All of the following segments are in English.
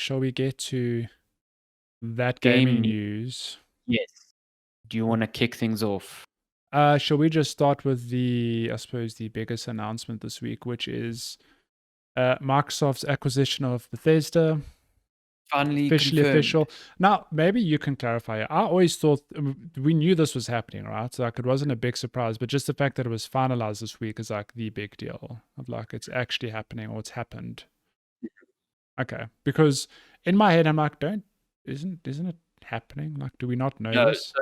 shall we get to that gaming news? Yes. Do you want to kick things off? Shall we just start with I suppose, the biggest announcement this week, which is Microsoft's acquisition of Bethesda. Finally Officially confirmed. official. Now, maybe you can clarify it. I always thought we knew this was happening, right? So like it wasn't a big surprise, but just the fact that it was finalized this week is like the big deal of like it's actually happening or it's happened. Okay, because in my head I'm like, isn't it happening? Like, do we not know this?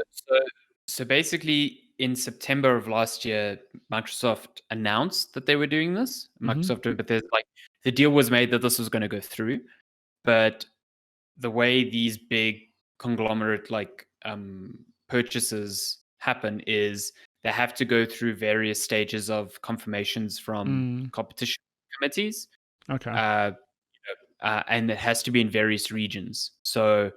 So basically, in September of last year, Microsoft announced that they were doing this. Microsoft, but there's like the deal was made that this was going to go through, but the way these big conglomerate like purchases happen is they have to go through various stages of confirmations from competition committees. Okay. And it has to be in various regions. So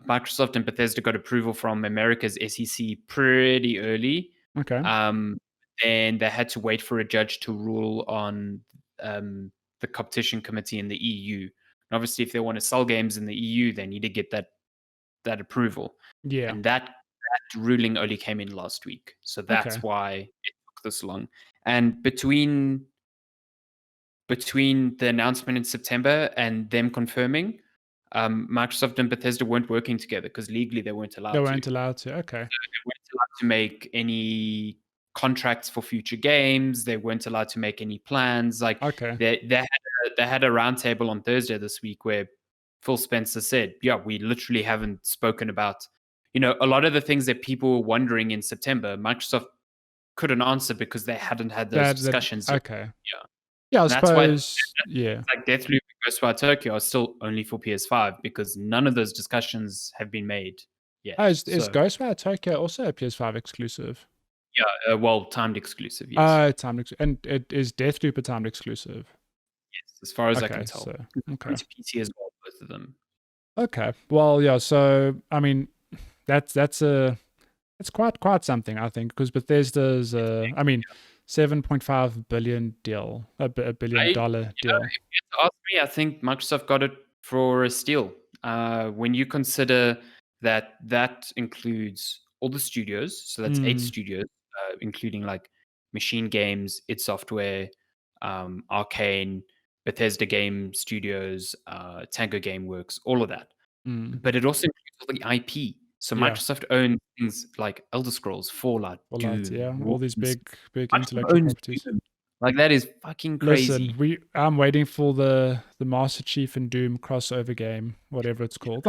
Microsoft and Bethesda got approval from America's SEC pretty early. Okay. And they had to wait for a judge to rule on the competition committee in the EU. And obviously, if they want to sell games in the EU, they need to get that approval. Yeah. And that ruling only came in last week. So that's why it took this long. And between the announcement in September and them confirming, Microsoft and Bethesda weren't working together because legally they weren't allowed to. They weren't allowed to. Okay. So they weren't allowed to make any contracts for future games. They weren't allowed to make any plans. Like they had a roundtable on Thursday this week where Phil Spencer said, "Yeah, we literally haven't spoken about, a lot of the things that people were wondering in September. Microsoft couldn't answer because they hadn't had those discussions." Okay. Yeah, I suppose. Like Deathloop and Ghostwire Tokyo are still only for PS5 because none of those discussions have been made yet. Is Ghostwire Tokyo also a PS5 exclusive? Yeah, timed exclusive. Yes. Timed and it is Deathloop a timed exclusive? Yes, as far as I can tell. So, okay. To PC as well, both of them. Okay. Well, yeah. So I mean, that's quite something, I think, because Bethesda's $7.5 billion deal, $1 billion deal. If you ask me, I think Microsoft got it for a steal. When you consider that includes all the studios, so that's 8 studios, including like Machine Games, id Software, Arcane, Bethesda Game Studios, Tango Gameworks, all of that. But it also includes all the IP. So Microsoft owns things like Elder Scrolls, Fallout, Doom, all these big intellectual properties. Doom. Like that is fucking crazy. Listen, I'm waiting for the Master Chief and Doom crossover game, whatever it's called.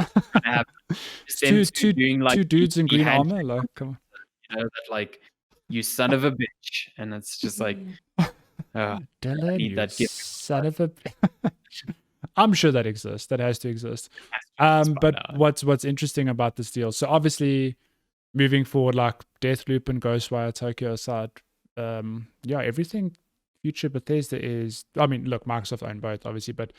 two dudes in green armor, like come on. That like you son of a bitch, and it's just like, Dylan, you son of a. I'm sure that exists. That has to exist. But what's interesting about this deal? So obviously, moving forward, like Deathloop and Ghostwire Tokyo aside, everything future Bethesda is. I mean, look, Microsoft own both, obviously, but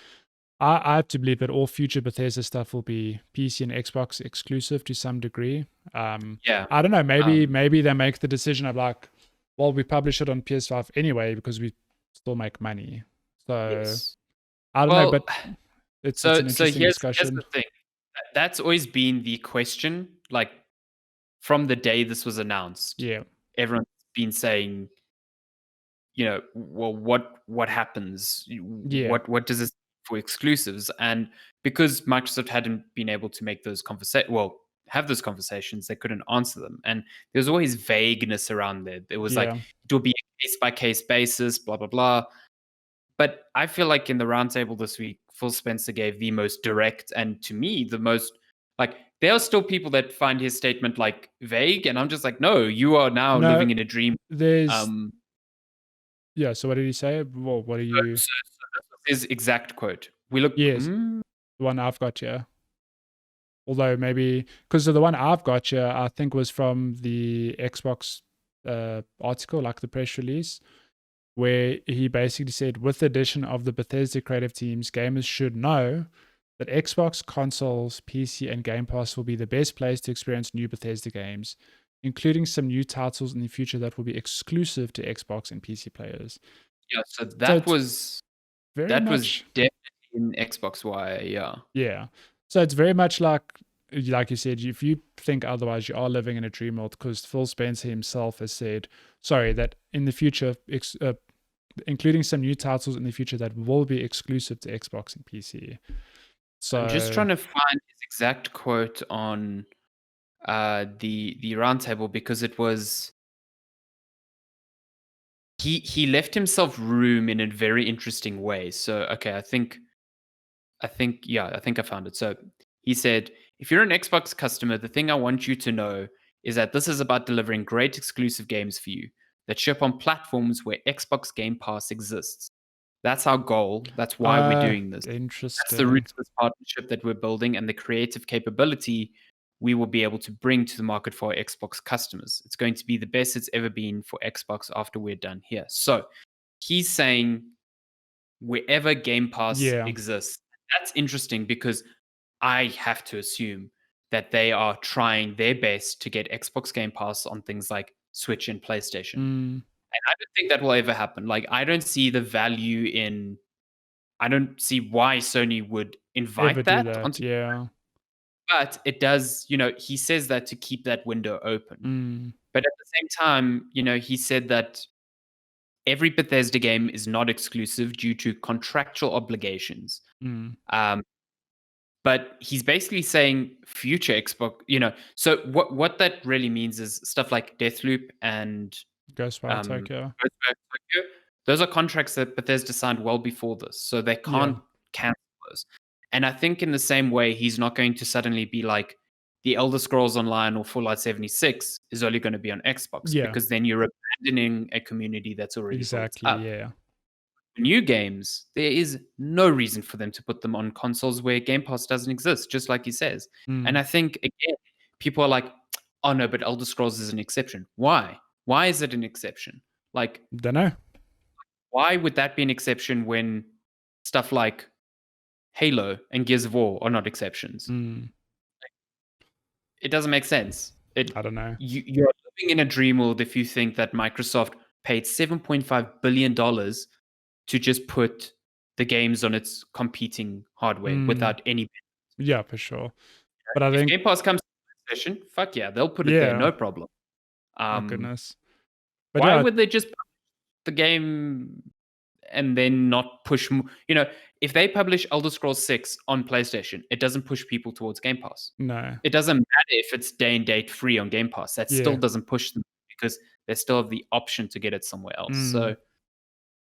I have to believe that all future Bethesda stuff will be PC and Xbox exclusive to some degree. I don't know. Maybe they make the decision of like, well, we publish it on PS5 anyway because we still make money. So. Yes. I don't know, but it's an interesting discussion. Here's the thing. That's always been the question, like from the day this was announced. Yeah. Everyone's been saying, well, what happens? Yeah. What does this for exclusives? And because Microsoft hadn't been able to make those have those conversations, they couldn't answer them. And there's always vagueness around there. It was like, it will be a case-by-case basis, blah, blah, blah. But I feel like in the roundtable this week, Phil Spencer gave the most direct and to me the most like there are still people that find his statement like vague, and I'm just like, no, you are now living in a dream. There's so what did he say? Well, what are you? So his exact quote. We look. Yes, the one I've got here. Although maybe because the one I've got here, I think was from the Xbox article, like the press release, where he basically said, with the addition of the Bethesda creative teams, gamers should know that Xbox, consoles, PC, and Game Pass will be the best place to experience new Bethesda games, including some new titles in the future that will be exclusive to Xbox and PC players. Yeah, so that was definitely in Xbox Y, yeah. Yeah. So it's very much like you said, if you think otherwise, you are living in a dream world, because Phil Spencer himself has said, that in the future, including some new titles in the future that will be exclusive to Xbox and PC. So I'm just trying to find his exact quote on the roundtable, because it was he left himself room in a very interesting way. So okay, I think I found it. So he said, if you're an Xbox customer, the thing I want you to know is that this is about delivering great exclusive games for you that ship on platforms where Xbox Game Pass exists. That's our goal. That's why we're doing this. That's the interesting. roots of this partnership that we're building, and the creative capability we will be able to bring to the market for our Xbox customers. It's going to be the best it's ever been for Xbox after we're done here. So he's saying wherever Game Pass Yeah. exists. That's interesting, because I have to assume that they are trying their best to get Xbox Game Pass on things like Switch and PlayStation. Mm, And I don't think that will ever happen. Like, I don't see the value in, I don't see why Sony would ever invite do that that. onto, Yeah. but it does, he says that to keep that window open. Mm, But at the same time, he said that every Bethesda game is not exclusive due to contractual obligations. mm, Um, but he's basically saying future Xbox, So what that really means is stuff like Deathloop and Ghostwire Tokyo. Ghostwire Tokyo. Those are contracts that Bethesda signed well before this, so they Yeah. can't cancel those. And I think in the same way, he's not going to suddenly be like, the Elder Scrolls Online or Fallout 76 is only going to be on Xbox, Yeah. because then you're abandoning a community that's already built Exactly. up. Yeah. New games, there is no reason for them to put them on consoles where Game Pass doesn't exist, just like he says. And Mm, I think, again, people are like, oh no, but Elder Scrolls is an exception. Why? Why is it an exception? Like, don't know. why would that be an exception when stuff like Halo and Gears of War are not exceptions? Mm, It doesn't make sense. I don't know. You're living in a dream world if you think that Microsoft paid $7.5 billion to just put the games on its competing hardware without any. Yeah, for sure. But I If think, Game Pass comes to PlayStation, fuck yeah, they'll put it there, yeah, no problem. my goodness. But Why yeah, would they just publish the game and then not push? If they publish Elder Scrolls 6 on PlayStation, it doesn't push people towards Game Pass. no. It doesn't matter if it's day and date free on Game Pass. That still Yeah. doesn't push them, because they still have the option to get it somewhere else. So,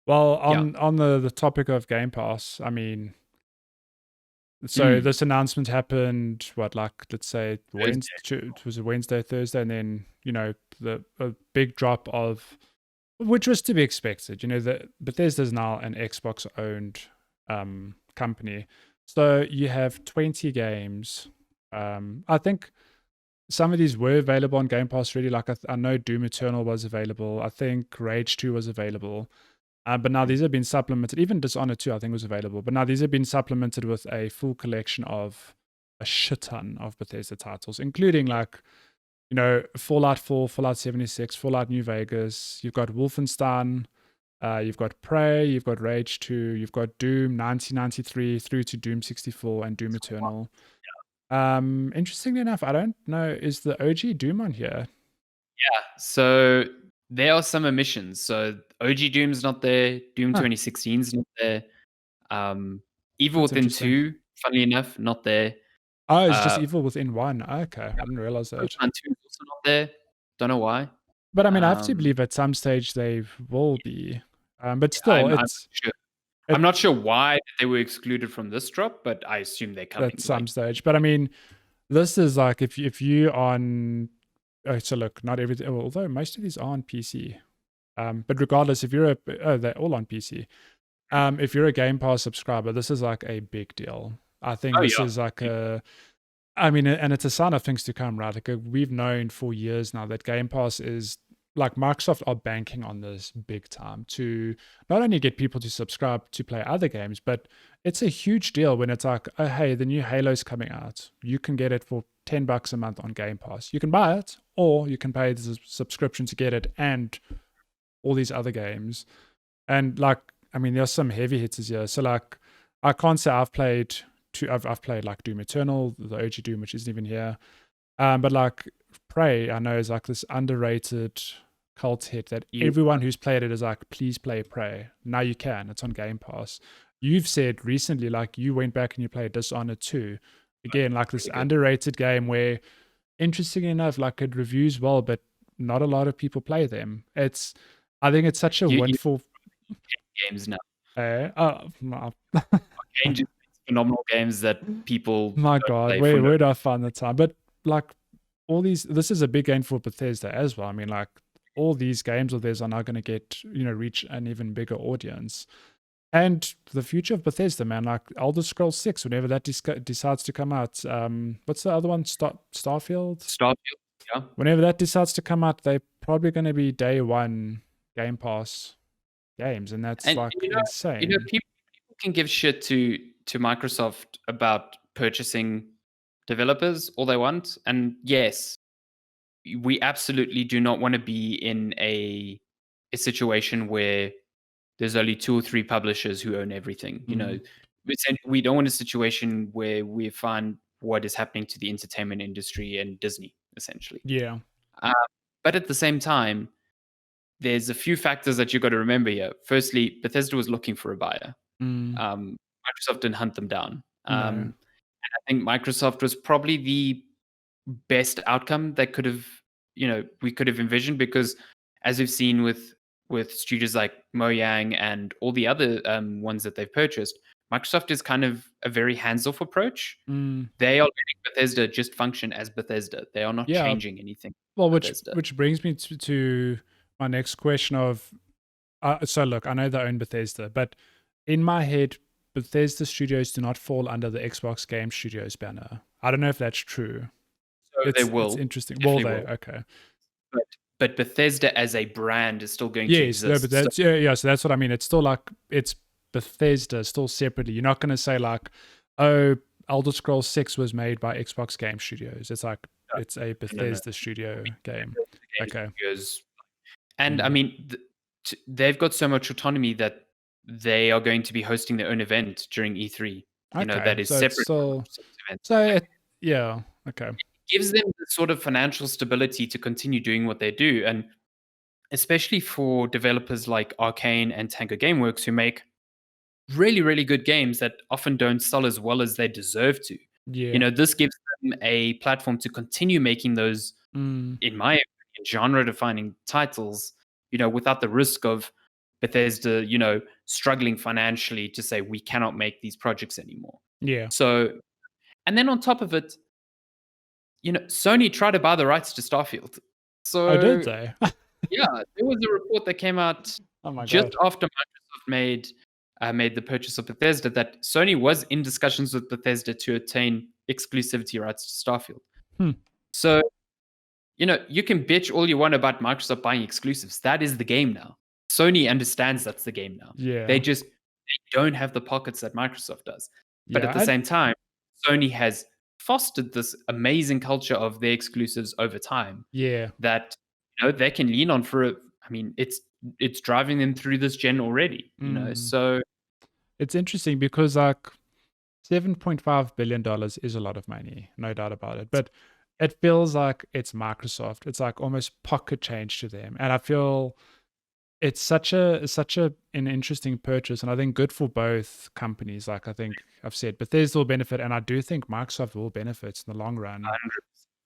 well, yeah. on the topic of Game Pass, I mean, so this announcement happened, let's say Wednesday, it was a Wednesday, Thursday, and then, a big drop of, which was to be expected. Bethesda's now an Xbox owned company. So you have 20 games. I think some of these were available on Game Pass already. Like I know Doom Eternal was available. I think Rage 2 was available. But now these have been supplemented. Even Dishonored 2, I think, was available. But now these have been supplemented with a full collection of a shit ton of Bethesda titles, including Fallout 4, Fallout 76, Fallout New Vegas. You've got Wolfenstein. You've got Prey. You've got Rage 2. You've got Doom 1993 through to Doom 64 and Doom Eternal. Interestingly enough, I don't know, is the OG Doom on here? Yeah, so there are some omissions. So OG Doom's not there. Doom 2016's not there. Evil Within 2, funnily enough, not there. Oh, it's just Evil Within 1. Okay, I didn't realize that. 2 is also not there. Don't know why. But I mean, I have to believe at some stage they will be. But still, I'm not sure why they were excluded from this drop, but I assume they're coming at some stage. But I mean, this is like if you on. So look, not everything. Although most of these are on PC. But regardless, if you're they're all on PC. If you're a Game Pass subscriber, this is like a big deal. I think this is like I mean, and it's a sign of things to come, right? Like we've known for years now that Game Pass is like Microsoft are banking on this big time to not only get people to subscribe to play other games, but it's a huge deal when it's like, oh, hey, the new Halo's coming out. You can get it for $10 a month on Game Pass. You can buy it, or you can pay the subscription to get it and all these other games. And like, I mean, there's some heavy hitters here. So like, I can't say I've played I've played like Doom Eternal, the OG Doom, which isn't even here. But like Prey, I know is like this underrated cult hit that everyone who's played it is like, please play Prey. Now you can. It's on Game Pass. You've said recently, like you went back and you played Dishonored 2. Again, like this underrated game where, interesting enough, like it reviews well, but not a lot of people play them. I think it's such a wonderful games now. No. Phenomenal games that people. My God, where do I find the time? But like all these, this is a big game for Bethesda as well. I mean, like all these games of theirs are now going to get, reach an even bigger audience. And the future of Bethesda, man, like Elder Scrolls 6, whenever that decides to come out, what's the other one? Starfield? Starfield, yeah. Whenever that decides to come out, they're probably going to be day one Game Pass games, and that's insane. People can give shit to Microsoft about purchasing developers all they want, and yes, we absolutely do not want to be in a situation where there's only 2 or 3 publishers who own everything. We don't want a situation where we find what is happening to the entertainment industry and Disney, essentially. Yeah. But at the same time, there's a few factors that you've got to remember here. Firstly, Bethesda was looking for a buyer. Microsoft didn't hunt them down. And I think Microsoft was probably the best outcome that we could have envisioned, because as we've seen with studios like Mojang and all the other ones that they've purchased, Microsoft is kind of a very hands-off approach. They are letting Bethesda just function as Bethesda. They are not changing anything. Well, which brings me to my next question of, so look, I know they own Bethesda, but in my head, Bethesda Studios do not fall under the Xbox Game Studios banner. I don't know if that's true. So they will. It's interesting. Will they? Okay. But Bethesda as a brand is still going to exist. Yes, but that's, so that's what I mean. It's still like, it's Bethesda still separately. You're not going to say like, oh, Elder Scrolls 6 was made by Xbox Game Studios. It's like, it's a Bethesda studio game. Okay. And I mean, they've got so much autonomy that they are going to be hosting their own event during E3. That is separate from events. Yeah. Okay. It gives them the sort of financial stability to continue doing what they do. And especially for developers like Arcane and Tango Gameworks, who make really, really good games that often don't sell as well as they deserve to. Yeah. This gives them a platform to continue making those, in my opinion, genre-defining titles, without the risk of Bethesda, struggling financially to say, we cannot make these projects anymore. Yeah. So, and then on top of it, Sony tried to buy the rights to Starfield. So, did they? Yeah, there was a report that came out just after Microsoft made the purchase of Bethesda that Sony was in discussions with Bethesda to attain exclusivity rights to Starfield. So, you can bitch all you want about Microsoft buying exclusives. That is the game now. Sony understands that's the game now. Yeah. They don't have the pockets that Microsoft does. But at the same time, Sony has fostered this amazing culture of their exclusives over time. Yeah. That they can lean on for it. I mean, it's driving them through this gen already. So it's interesting because like $7.5 billion is a lot of money, no doubt about it. But it feels like it's Microsoft. It's like almost pocket change to them. And I feel it's such an interesting purchase, and I think good for both companies. Like I think I've said Bethesda will benefit, and I do think Microsoft will benefit in the long run. 100%.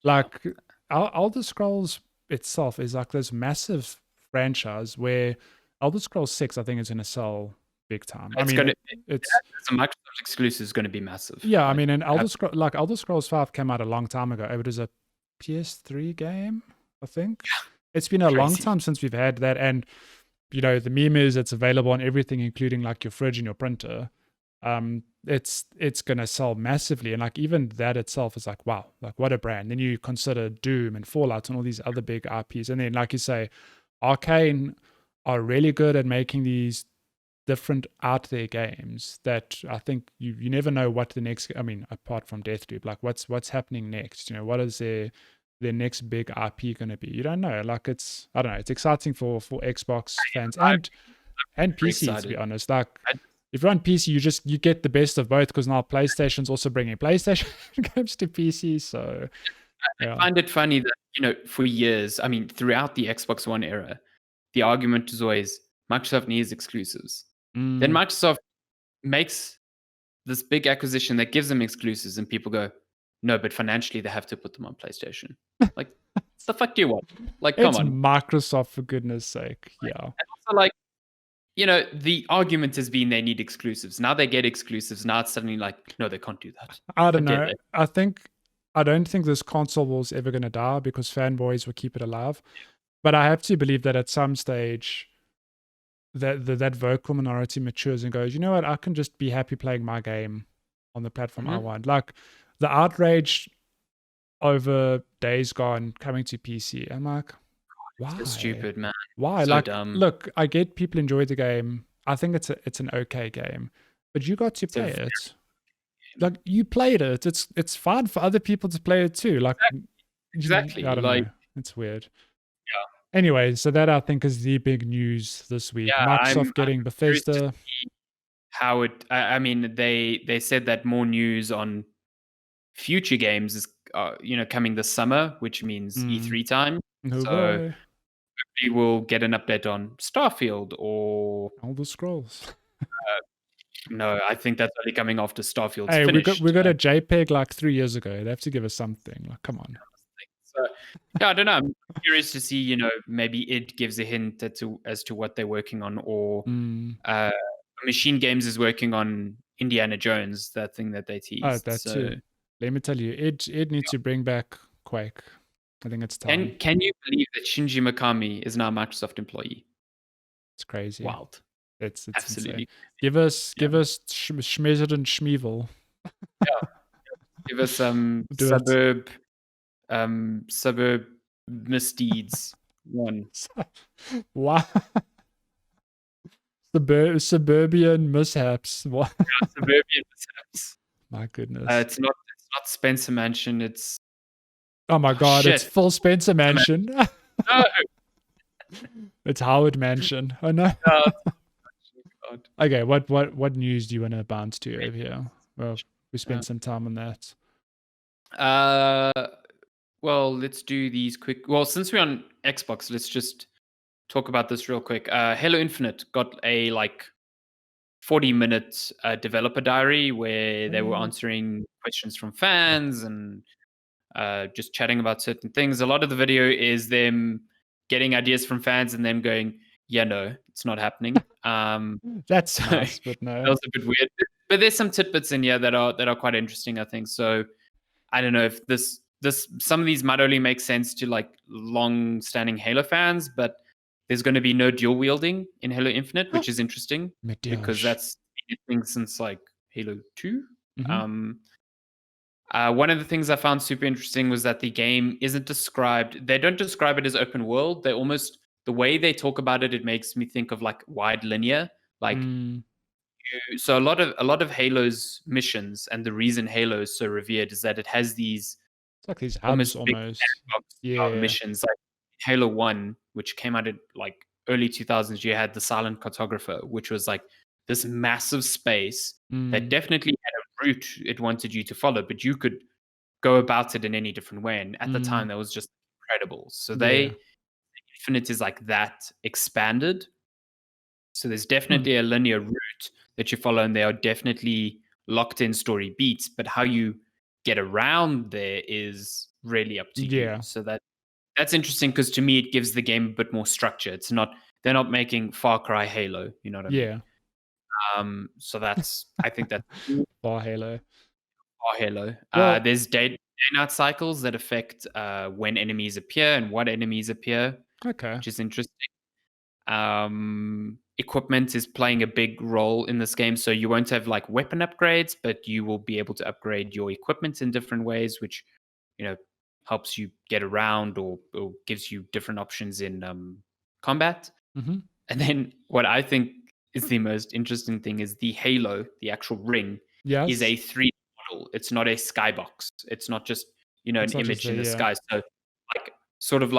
Like Elder Scrolls itself is like this massive franchise where Elder Scrolls 6 I think is going to sell big time. It's a Microsoft exclusive is going to be massive. Yeah, I mean, and Elder Scrolls 5 came out a long time ago. It was a PS3 game, I think. It's been a long time since we've had that, and the meme is it's available on everything, including like your fridge and your printer. It's gonna sell massively, and like even that itself is like, wow, like what a brand. Then you consider Doom and Fallout and all these other big IPs, and then like you say, Arcane are really good at making these different out there games that I think you never know what the next, I mean, apart from Deathloop, like what's happening next. What is their next big IP going to be? You don't know. Like it's exciting for Xbox fans and PC, to be honest. Like if you're on PC, you get the best of both because now PlayStation's also bringing PlayStation games to PC. So I find it funny that, for years, I mean, throughout the Xbox One era, the argument is always Microsoft needs exclusives. Then Microsoft makes this big acquisition that gives them exclusives, and people go, no, but financially they have to put them on PlayStation. Like, the fuck do you want? Like, come it's on. Microsoft, for goodness sake. Yeah. And also, like, the argument has been they need exclusives. Now they get exclusives. Now it's suddenly like, no, they can't do that. I don't know. I don't think this console war is ever going to die because fanboys will keep it alive. But I have to believe that at some stage, that vocal minority matures and goes, you know what, I can just be happy playing my game on the platform I want. Like the outrage over Days Gone coming to PC. I'm like, why? It's stupid, man. Why? So like, dumb. Look, I get people enjoy the game. I think it's an okay game, but you got to play it. Like you played it. It's fine for other people to play it too. Like exactly. I don't know. It's weird. Yeah. Anyway, so that I think is the big news this week. Yeah, Microsoft getting Bethesda. How it? I mean, they said that more news on future games is coming this summer, which means E3 time. So we will get an update on Starfield or Elder Scrolls. No, I think that's only coming after Starfield's hey, finished. we got a JPEG like 3 years ago. They have to give us something. Like, come on. So, yeah, I don't know. I'm curious to see, maybe it gives a hint as to what they're working on, or Machine Games is working on Indiana Jones, that thing that they teased. Oh, that too. Let me tell you, it needs to bring back Quake. I think it's time. Can you believe that Shinji Mikami is now a Microsoft employee? It's crazy. Wild. It's absolutely insane. Give us Schmezzard and Schmeevel. Yeah. Give us suburb misdeeds one. Wow. Suburban mishaps. What? Yeah, suburban mishaps. My goodness. It's not Spencer Mansion. It's oh my god! Shit. It's full Spencer Mansion. No. It's Howard Mansion. Oh no. God. Okay, what news do you want to bounce to over here? Well, we spent some time on that. Well, let's do these quick. Well, since we're on Xbox, let's just talk about this real quick. Halo Infinite got a 40-minute developer diary where they were answering questions from fans and just chatting about certain things. A lot of the video is them getting ideas from fans and them going, yeah, no, it's not happening. That's nice, but no. That was a bit weird. But there's some tidbits in here that are quite interesting, I think. So I don't know if some of these might only make sense to long-standing Halo fans, but there's going to be no dual wielding in Halo Infinite, which is interesting because that's been a thing since Halo 2. One of the things I found super interesting was that the game isn't described. They don't describe it as open world. They almost, the way they talk about it, it makes me think of wide linear. So a lot of Halo's missions, and the reason Halo is so revered is that it has these these hubs almost missions. Like Halo 1, which came out in early 2000s, you had the Silent Cartographer, which was this massive space that definitely had a route it wanted you to follow, but you could go about it in any different way. And at the time, that was just incredible. So Infinite is that expanded. So there's definitely a linear route that you follow, and there are definitely locked in story beats, but how you get around there is really up to you. So that's interesting because to me it gives the game a bit more structure. They're not making Far Cry Halo, you know what I mean? So I think that's Far Halo. Well, there's day night cycles that affect when enemies appear and what enemies appear. Okay. Which is interesting. Equipment is playing a big role in this game, so you won't have weapon upgrades, but you will be able to upgrade your equipment in different ways, which helps you get around or gives you different options in combat. And then what I think is the most interesting thing is the Halo, the actual ring, is a 3D model. It's not a skybox. It's not just an image in the sky. So sort of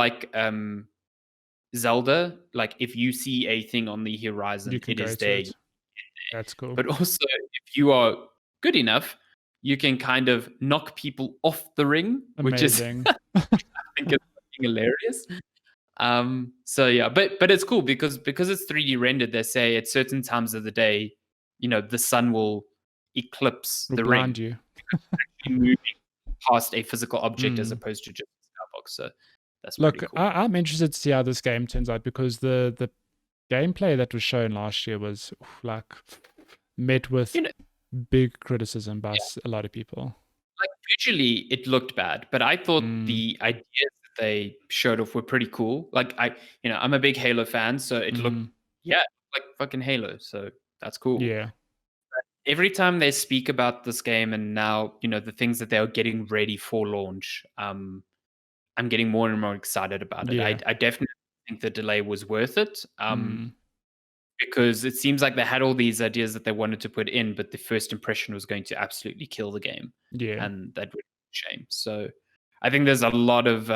Zelda, if you see a thing on the horizon, it is there. That's cool. But also, if you are good enough, you can kind of knock people off the ring, which is Amazing. I think is fucking hilarious. So yeah, but it's cool because it's 3D rendered. They say at certain times of the day, the sun will eclipse Will the ring, blind you. moving past a physical object as Mm. opposed to just a skybox. So that's pretty Look, cool. I'm interested to see how this game turns out because the gameplay that was shown last year was like met with big criticism by a lot of people. Like visually, it looked bad, but I thought Mm. the ideas that they showed off were pretty cool. Like I'm a big Halo fan, so it looked like fucking Halo. So that's cool. Yeah. Every time they speak about this game and now, the things that they are getting ready for launch, I'm getting more and more excited about it. Yeah. I definitely think the delay was worth it. Mm. Because it seems like they had all these ideas that they wanted to put in, but the first impression was going to absolutely kill the game. Yeah. And that would be a shame. So I think there's a lot of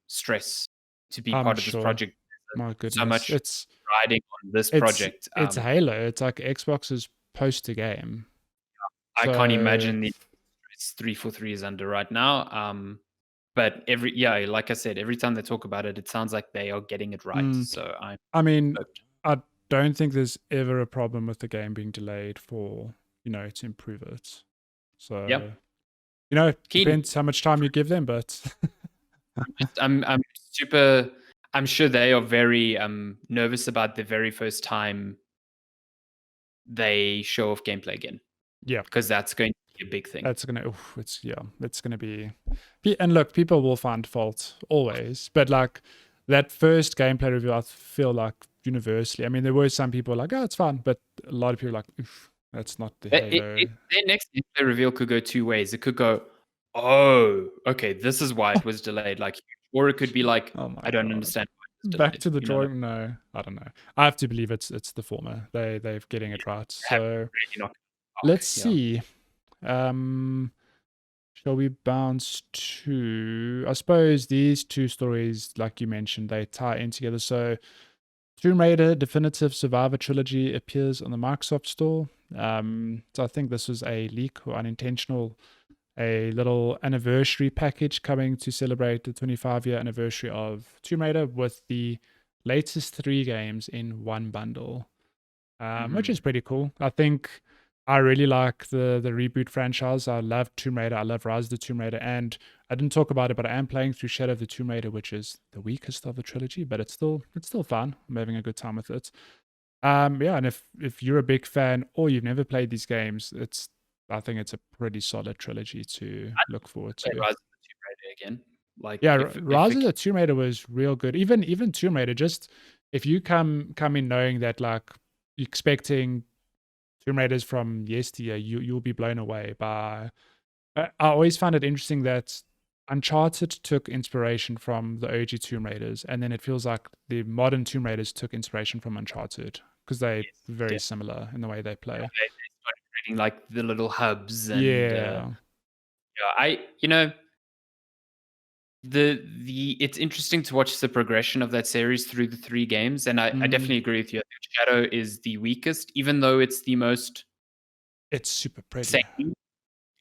stress to be I'm part of this sure. project. My goodness. So much It's riding on this project. It's Halo. It's like Xbox's poster game. I can't imagine the 343 is under right now. But like I said, every time they talk about it, it sounds like they are getting it right. So I mean, I don't think there's ever a problem with the game being delayed for, to improve it. So, depends how much time you give them, but I'm super. I'm sure they are very nervous about the very first time they show off gameplay again. Yeah, because that's going to be a big thing. That's gonna. It's gonna be. And look, people will find fault always, but like that first gameplay review, I feel like universally. I mean, there were some people like, "Oh, it's fun," but a lot of people are like, "That's not the Halo." Their next gameplay reveal could go two ways. It could go, "Oh, okay, this is why it was delayed," or it could be like, "I don't understand." Back to the drawing. No, I don't know. I have to believe it's the former. They're getting it right. So let's see. Shall we bounce to? I suppose these two stories, like you mentioned, they tie in together. So, Tomb Raider Definitive Survivor Trilogy appears on the Microsoft Store. So I think this was a leak or unintentional, a little anniversary package coming to celebrate the 25-year anniversary of Tomb Raider with the latest 3 games in one bundle, which is pretty cool. I think I really like the reboot franchise. I love Tomb Raider. I love Rise of the Tomb Raider. And I didn't talk about it, but I am playing through Shadow of the Tomb Raider, which is the weakest of the trilogy, but it's still fun. I'm having a good time with it. And if you're a big fan or you've never played these games, I think it's a pretty solid trilogy to look forward to. Rise of the Tomb Raider again. Rise of the Tomb Raider was real good. Even Tomb Raider, just if you come in knowing that like expecting Tomb Raiders from yesteryear, you'll be blown away by. I always find it interesting that Uncharted took inspiration from the OG Tomb Raiders, and then it feels like the modern Tomb Raiders took inspiration from Uncharted because they're very similar in the way they play. They started creating like the little hubs and it's interesting to watch the progression of that series through the 3 games, and I definitely agree with you. I think Shadow is the weakest, even though it's the most. It's super pretty.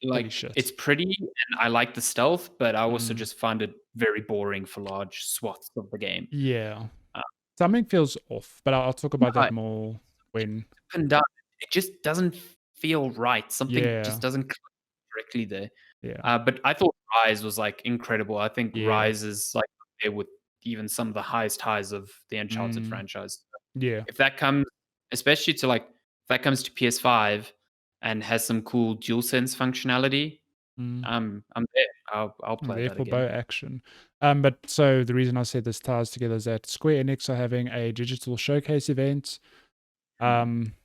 It's pretty, and I like the stealth, but I also just find it very boring for large swaths of the game. Yeah, something feels off, but I'll talk about that more when. It just doesn't feel right. Something just doesn't click correctly there. Yeah. But I thought Rise was like incredible. I think Rise is like there with even some of the highest highs of the Uncharted franchise. Yeah. If that comes, especially to if that comes to PS5 and has some cool DualSense functionality, I'm there. I'll play that for again. bow action. But so the reason I said this ties together is that Square Enix are having a digital showcase event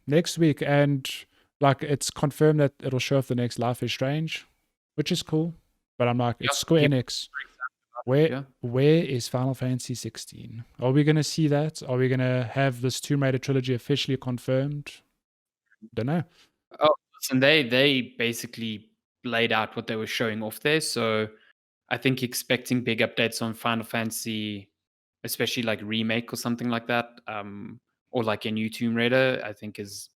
next week, and like it's confirmed that it'll show off the next Life is Strange, which is cool. But I'm like, it's Square Enix. Where is Final Fantasy 16? Are we gonna see that? Are we gonna have this Tomb Raider trilogy officially confirmed? Don't know. Oh, listen, they basically laid out what they were showing off there. So I think expecting big updates on Final Fantasy, especially like remake or something like that, or like a new Tomb Raider, I think is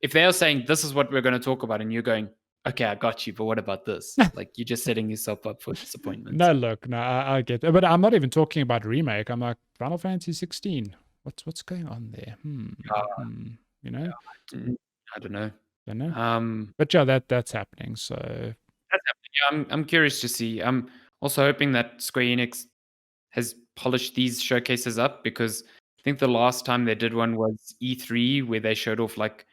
if they are saying this is what we're going to talk about, and you're going, okay, I got you, but what about this? Like, you're just setting yourself up for disappointment. No, look, no, I get that, but I'm not even talking about remake. I'm like Final Fantasy 16. What's going on there? You know, I don't know. Don't know. But yeah, that's happening. So that's happening. Yeah, I'm curious to see. I'm also hoping that Square Enix has polished these showcases up, because I think the last time they did one was E3, where they showed off like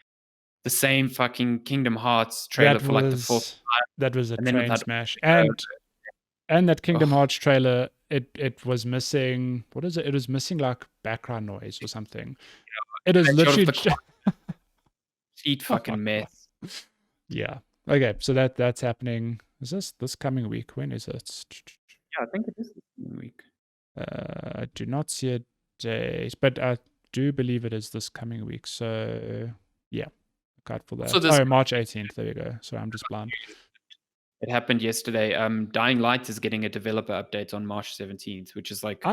the same fucking Kingdom Hearts trailer for like the fourth time. That was a And train smash. And that Kingdom Hearts trailer, it was missing, what is it? It was missing like background noise or something. It is literally cheat fucking mess. Yeah. Okay, so that's happening. Is this coming week? When is it? Yeah, I think it is this coming week. I do not see a date, but I do believe it is this coming week. So yeah, cut for that. So March 18th. There we go. So I'm just blind. It happened yesterday. Dying Light is getting a developer update on March 17th, which is like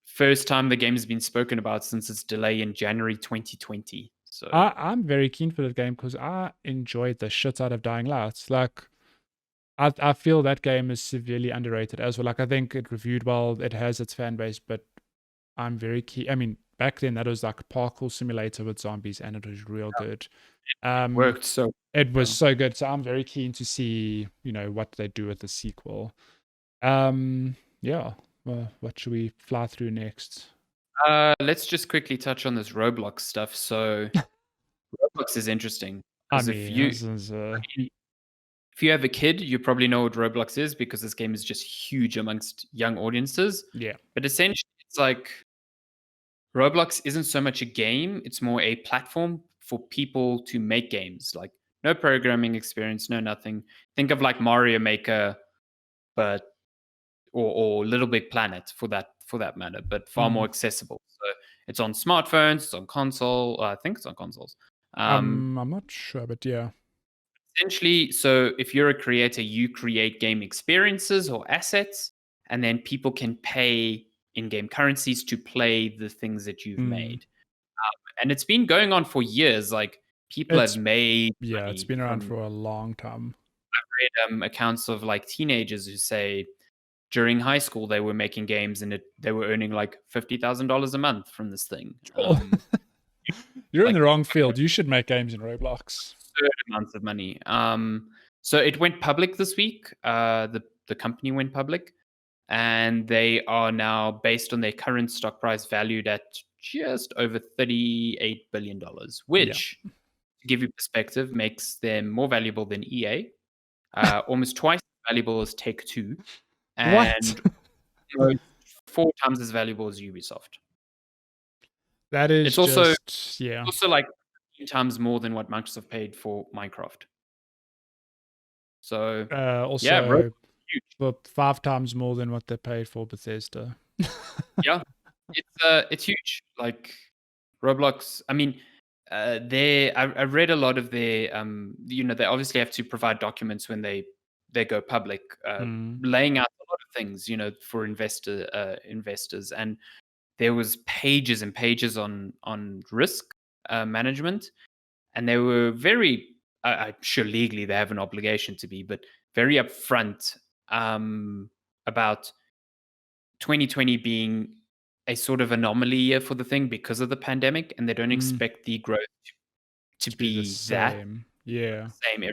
first time the game has been spoken about since its delay in January 2020. So I'm very keen for that game because I enjoyed the shit out of Dying Light. Like, I feel that game is severely underrated as well. Like, I think it reviewed well. It has its fan base, but I'm very keen. I mean, back then that was like a parkour simulator with zombies, and it was real good. It worked so. It was so good. So I'm very keen to see, what they do with the sequel. Yeah. Well, what should we fly through next? Let's just quickly touch on this Roblox stuff. So Roblox is interesting. I mean, if you have a kid, you probably know what Roblox is, because this game is just huge amongst young audiences. Yeah. But essentially, it's like Roblox isn't so much a game. It's more a platform for people to make games. Like, no programming experience, no nothing. Think of like Mario Maker, but or Little Big Planet for that matter, but far more accessible. So it's on smartphones, it's on console. I think it's on consoles. I'm not sure, but yeah. Essentially, so if you're a creator, you create game experiences or assets, and then people can pay in-game currencies to play the things that you've made. And it's been going on for years. Like, people have made money. It's been around for a long time. I've read accounts of like teenagers who say during high school they were making games and they were earning like $50,000 a month from this thing. You're in the wrong field. You should make games in Roblox. Absurd amounts of money. So it went public this week. The company went public, and they are now, based on their current stock price, valued at just over $38 billion, which, to give you perspective, makes them more valuable than EA, almost twice as valuable as Take-Two, and 4 times as valuable as Ubisoft. That is, it's also like 10 times more than what Microsoft paid for Minecraft. So also, but 5 times more than what they paid for Bethesda. Yeah, it's huge. Like, Roblox, I mean, I read a lot of their they obviously have to provide documents when they go public, laying out a lot of things, for investors, and there was pages and pages on risk management, and they were very, I'm sure legally they have an obligation to be, but very upfront about 2020 being a sort of anomaly year for the thing because of the pandemic, and they don't expect the growth to be the same. Same.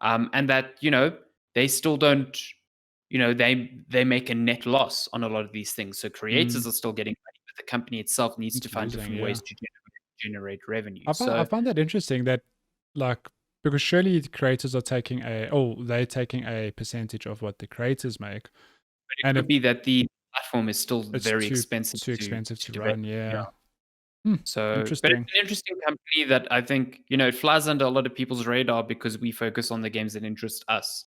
And that, they still don't, they make a net loss on a lot of these things. So creators are still getting money, but the company itself needs to find different ways to generate revenue. I found that interesting, that, like, because surely the creators are taking they're taking a percentage of what the creators make. But it could be that the platform is still very expensive. Too expensive to run, So, interesting. But it's an interesting company that I think, it flies under a lot of people's radar because we focus on the games that interest us.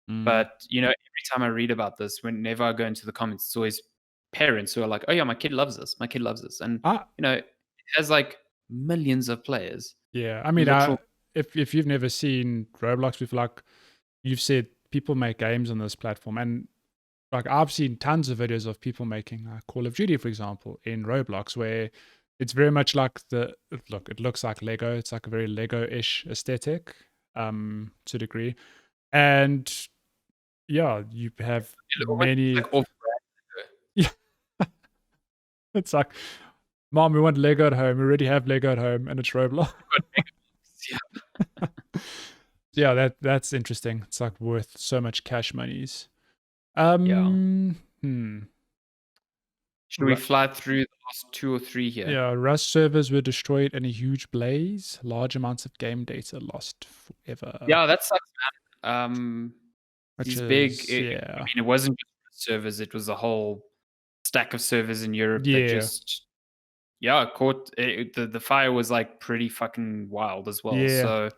But, every time I read about this, whenever I go into the comments, it's always parents who are like, oh yeah, my kid loves this. My kid loves this. And, it has like millions of players. Yeah. I mean, if you've never seen Roblox before, like you've said, people make games on this platform, and like I've seen tons of videos of people making Call of Duty, for example, in Roblox, where It's very much like it looks like Lego. It's like a very Lego-ish aesthetic, to a degree. And yeah, you have many. Like off Yeah, it's like, Mom, we want Lego at home. We already have Lego at home, and it's Roblox. yeah. Yeah, that's interesting. It's like worth so much cash monies. Yeah. Should we fly through the last 2 or 3 here? Yeah, Rust servers were destroyed in a huge blaze. Large amounts of game data lost forever. Yeah, that sucks, man. These big. Yeah. I mean, it wasn't just servers; it was a whole stack of servers in Europe that just, caught the fire was like pretty fucking wild as well. Yeah. So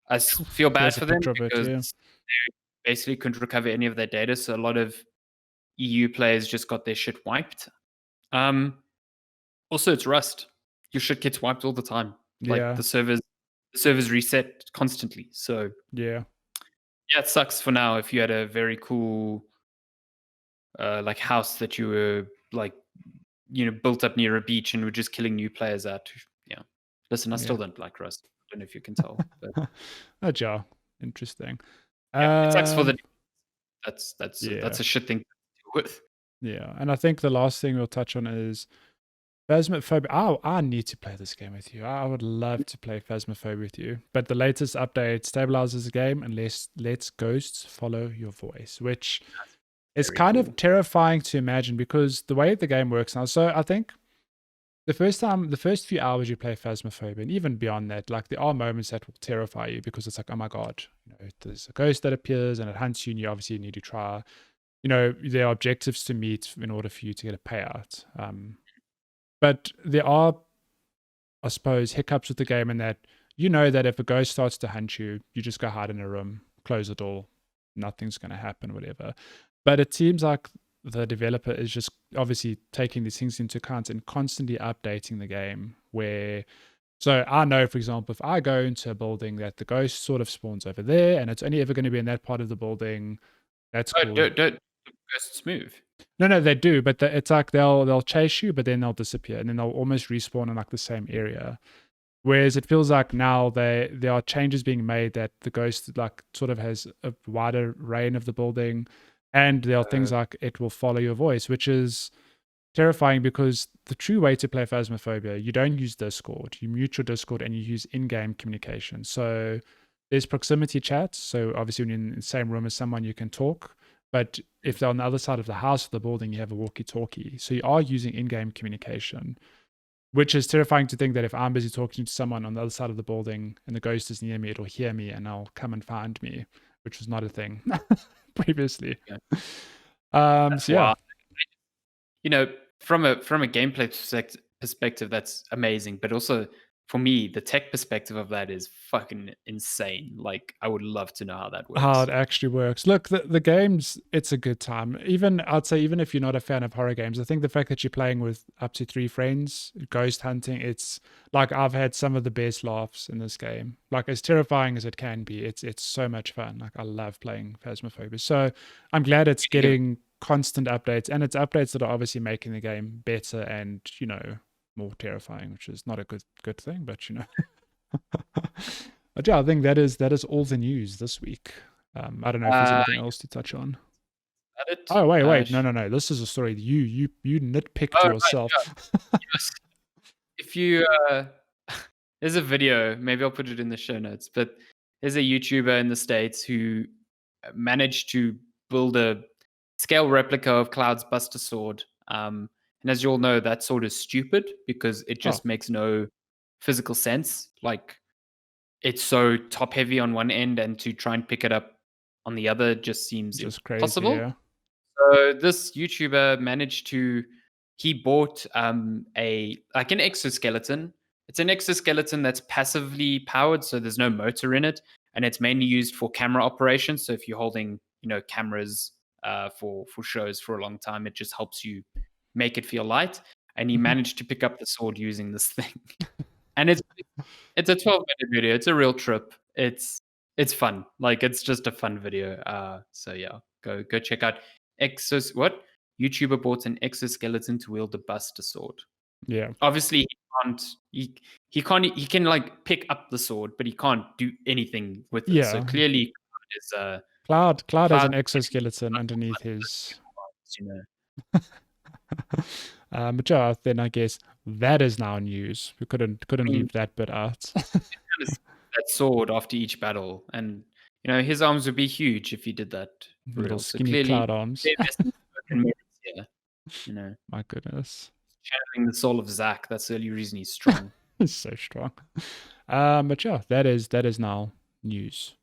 I feel bad for them because yeah. they basically couldn't recover any of their data. So a lot of EU players just got their shit wiped. Also, it's Rust. Your shit gets wiped all the time. Like the servers reset constantly. So yeah, it sucks for now. If you had a very cool like house that you were like built up near a beach and were just killing new players out. Yeah. Listen, I still don't like Rust. I don't know if you can tell. But yeah, interesting. It sucks for the. That's a shit thing to deal with. Yeah, and I think the last thing we'll touch on is Phasmophobia. I need to play this game with you. I would love to play Phasmophobia with you. But the latest update stabilizes the game and lets ghosts follow your voice, which is kind of terrifying to imagine because the way the game works now. So I think the first few hours you play Phasmophobia, and even beyond that, like there are moments that will terrify you because it's like, oh my god, there's a ghost that appears and it hunts you, and you obviously need to try. There are objectives to meet in order for you to get a payout. But there are, I suppose, hiccups with the game in that that if a ghost starts to hunt you, you just go hide in a room, close the door, nothing's going to happen, whatever. But it seems like the developer is just obviously taking these things into account and constantly updating the game so I know, for example, if I go into a building that the ghost sort of spawns over there and it's only ever going to be in that part of the building, that's cool. Don't ghosts move? No, they do, but it's like they'll chase you, but then they'll disappear, and then they'll almost respawn in like the same area. Whereas it feels like now there are changes being made that the ghost like sort of has a wider reign of the building, and there are things like it will follow your voice, which is terrifying because the true way to play Phasmophobia, you don't use Discord, you mute your Discord and you use in-game communication. So there's proximity chat. So obviously when you're in the same room as someone, you can talk. But if they're on the other side of the house or the building, you have a walkie-talkie. So you are using in-game communication, which is terrifying to think that if I'm busy talking to someone on the other side of the building and the ghost is near me, it'll hear me and they'll come and find me, which was not a thing previously. So yeah. From a gameplay perspective, that's amazing. But also for me, the tech perspective of that is fucking insane. Like, I would love to know how that works. How it actually works. Look, the games, it's a good time. I'd say even if you're not a fan of horror games, I think the fact that you're playing with up to 3 friends, ghost hunting, it's like I've had some of the best laughs in this game. Like, as terrifying as it can be, it's so much fun. Like, I love playing Phasmophobia. So I'm glad it's getting constant updates, and it's updates that are obviously making the game better and more terrifying, which is not a good thing, but but yeah, I think that is all the news this week. I don't know if there's anything else to touch on. Oh wait, no, this is a story you nitpicked yourself. Right, yes. If you there's a video, maybe I'll put it in the show notes, but there's a YouTuber in the States who managed to build a scale replica of Cloud's Buster Sword. And as you all know, that sword is stupid because it just makes no physical sense. Like, it's so top heavy on one end, and to try and pick it up on the other just seems impossible. Crazy, yeah. So this YouTuber he bought an exoskeleton. It's an exoskeleton that's passively powered, so there's no motor in it, and it's mainly used for camera operations. So if you're holding, cameras for shows for a long time, it just helps you make it feel light. And he managed to pick up the sword using this thing. And it's a 12-minute video. It's a real trip. It's fun. Like, it's just a fun video. So yeah, go check out YouTuber bought an exoskeleton to wield the Buster Sword. Yeah. Obviously, he can't. He can't. He can like pick up the sword, but he can't do anything with it. So Yeah. clearly, Cloud has an Cloud exoskeleton underneath his. you know. But yeah, then I guess that is now news. We couldn't I mean, leave that bit out. kind of that sword after each battle, and his arms would be huge if he did that for Little real. So skinny clearly, cloud arms. they're investing in merits here. My goodness. Channeling the soul of Zack. That's the only reason he's strong. He's so strong. But yeah, that is now news.